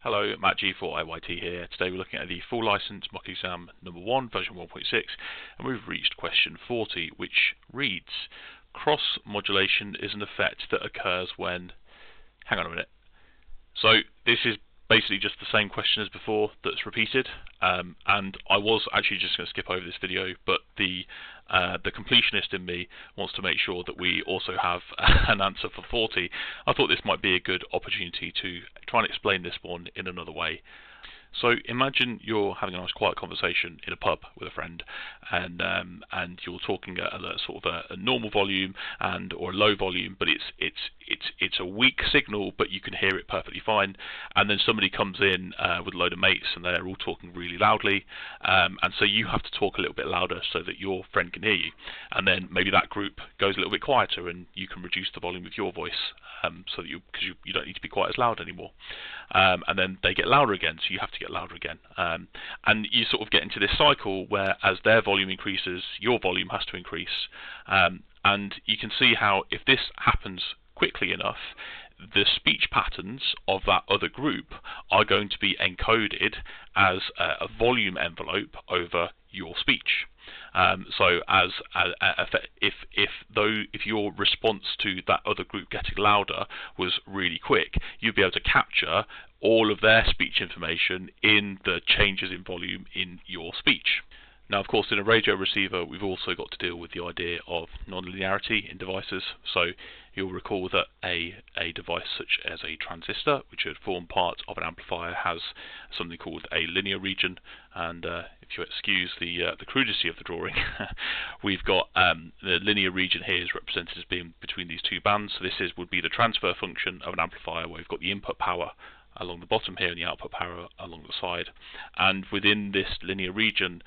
Hello, Matt G for IYT here. Today we're looking at the full license mock exam number 1, version 1.6, and we've reached question 40, which reads, cross modulation is an effect that occurs when... Hang on a minute. So this is basically just the same question as before that's repeated, and I was actually just going to skip over this video, but the completionist in me wants to make sure that we also have an answer for 40. I thought this might be a good opportunity to try and explain this one in another way. So imagine you're having a nice quiet conversation in a pub with a friend, and you're talking at a sort of a normal volume or a low volume, but it's a weak signal, but you can hear it perfectly fine. And then somebody comes in with a load of mates, and they're all talking really loudly, and so you have to talk a little bit louder so that your friend can hear you. And then maybe that group goes a little bit quieter, and you can reduce the volume of your voice, so that because you don't need to be quite as loud anymore. And then they get louder again, so you have to get louder again, and you sort of get into this cycle where as their volume increases, your volume has to increase, and you can see how if this happens quickly enough, the speech patterns of that other group are going to be encoded as a volume envelope over your speech. So if your response to that other group getting louder was really quick, you'd be able to capture all of their speech information in the changes in volume in your speech. Now, of course, in a radio receiver, we've also got to deal with the idea of non-linearity in devices. So you'll recall that a device such as a transistor, which would form part of an amplifier, has something called a linear region. And if you excuse the crudity of the drawing, we've got the linear region here is represented as being between these two bands. So this would be the transfer function of an amplifier, where we've got the input power along the bottom here and the output power along the side, and within this linear region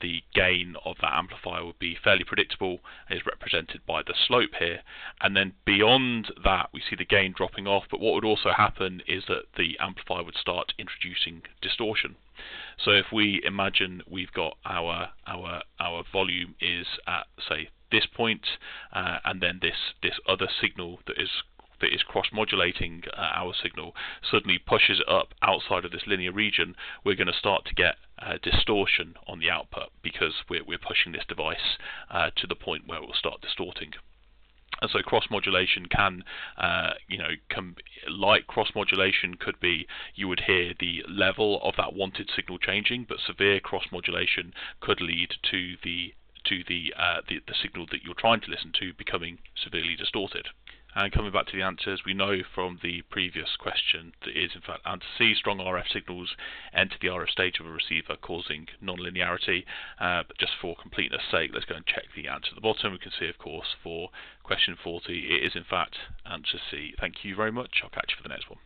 the gain of that amplifier would be fairly predictable and is represented by the slope here, and then beyond that we see the gain dropping off, but what would also happen is that the amplifier would start introducing distortion. So if we imagine we've got our volume is at, say, this point, and then this other signal that is cross-modulating our signal suddenly pushes it up outside of this linear region, we're going to start to get distortion on the output, because we're pushing this device to the point where it will start distorting. And so cross-modulation can, like cross-modulation could be, you would hear the level of that wanted signal changing, but severe cross-modulation could lead to the signal that you're trying to listen to becoming severely distorted. And coming back to the answers, we know from the previous question that it is in fact answer C, strong RF signals enter the RF stage of a receiver, causing non-linearity. But just for completeness sake, let's go and check the answer at the bottom. We can see, of course, for question 40, it is in fact answer C. Thank you very much. I'll catch you for the next one.